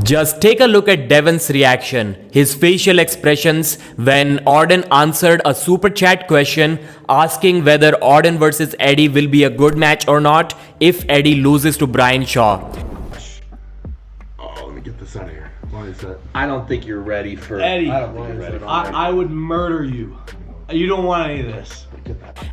Just take a look at Devon's reaction, his facial expressions when Auden answered a super chat question asking whether Auden versus Eddie will be a good match or not if Eddie loses to Brian Shaw. Oh, let me get this out of here. Why is that? I don't think you're ready for Eddie. I don't think you're ready for I would murder you. You don't want any of this.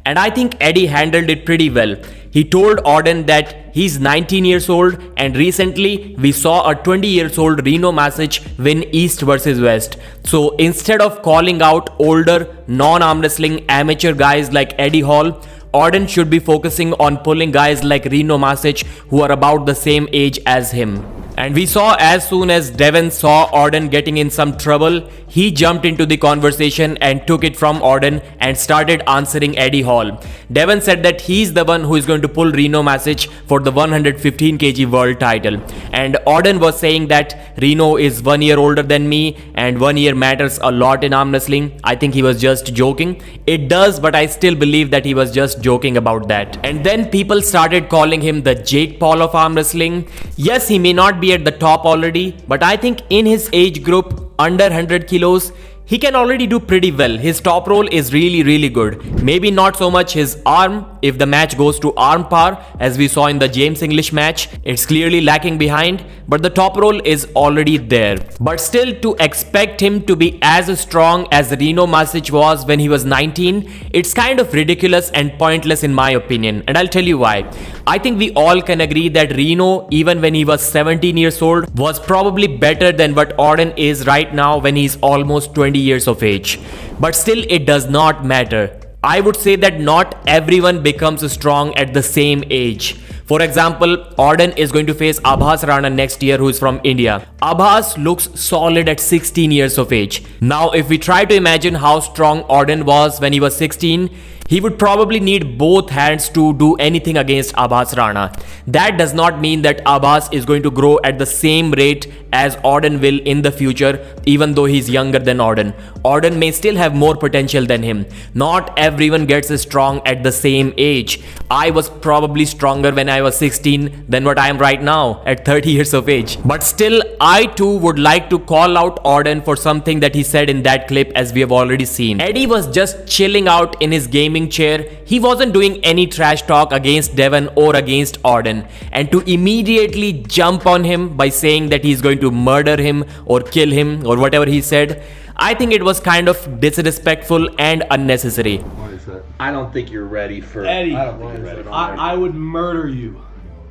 And I think Eddie handled it pretty well. He told Auden that he's 19 years old and recently we saw a 20 years old Reno Masic win East versus West. So instead of calling out older non-arm wrestling amateur guys like Eddie Hall, Auden should be focusing on pulling guys like Reno Masic who are about the same age as him. And we saw as soon as Devon saw Auden getting in some trouble, he jumped into the conversation and took it from Auden and started answering Eddie Hall. Devon said that he's the one who is going to pull Reno Masic for the 115 kg world title. And Auden was saying that Reno is 1 year older than me and 1 year matters a lot in arm wrestling. I think he was just joking. It does, but I still believe that he was just joking about that. And then people started calling him the Jake Paul of arm wrestling. Yes, he may not be at the top already, but I think in his age group under 100 kilos he can already do pretty well. His top roll is really good. Maybe not so much his arm. If the match goes to arm par as we saw in the James English match, it's clearly lacking behind, but the top roll is already there. But still, to expect him to be as strong as Reno Masic was when he was 19, it's kind of ridiculous and pointless in my opinion, and I'll tell you why. I think we all can agree that Reno, even when he was 17 years old, was probably better than what Auden is right now when he's almost 20 years of age. But still, it does not matter. I would say that not everyone becomes strong at the same age. For example, Auden is going to face Abhas Rana next year, who is from India. Abhas looks solid at 16 years of age. Now, if we try to imagine how strong Auden was when he was 16, he would probably need both hands to do anything against Abhas Rana. That does not mean that Abhas is going to grow at the same rate as Auden will in the future, even though he's younger than Auden. Auden may still have more potential than him. Not everyone gets strong at the same age. I was probably stronger when I was 16 than what I am right now at 30 years of age. But still, I too would like to call out Auden for something that he said in that clip, as we have already seen. Eddie was just chilling out in his gaming chair. He wasn't doing any trash talk against Devon or against Auden. And to immediately jump on him by saying that he's going to murder him or kill him or whatever he said, I think it was kind of disrespectful and unnecessary. Why is that? I don't think you're ready for Eddie. I don't think you're ready for I would murder you.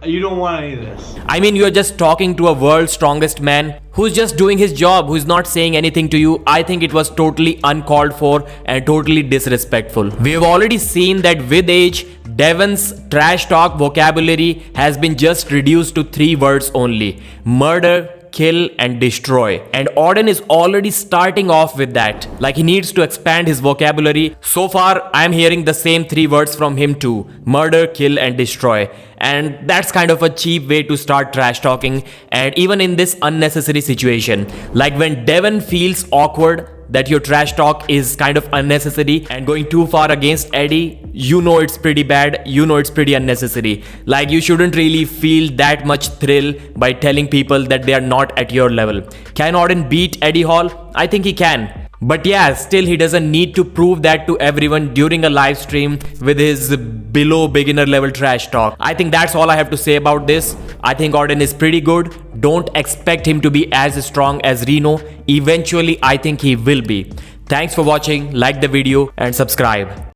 You don't want any of this. I mean, you're just talking to a world's strongest man who's just doing his job, who's not saying anything to you. I think it was totally uncalled for and totally disrespectful. We have already seen that with age, Devon's trash talk vocabulary has been just reduced to 3 words only: murder, kill and destroy. And Auden is already starting off with that. Like, he needs to expand his vocabulary. So far, I'm hearing the same 3 words from him too: murder, kill and destroy. And that's kind of a cheap way to start trash talking, and even in this unnecessary situation. Like when Devon feels awkward that your trash talk is kind of unnecessary and going too far against Eddie, you know it's pretty bad, you know it's pretty unnecessary. Like, you shouldn't really feel that much thrill by telling people that they are not at your level. Can Auden beat Eddie Hall? I think he can. But yeah, still he doesn't need to prove that to everyone during a live stream with his below beginner level trash talk. I think that's all I have to say about this. I think Auden is pretty good. Don't expect him to be as strong as Reno. Eventually, I think he will be. Thanks for watching, like the video and subscribe.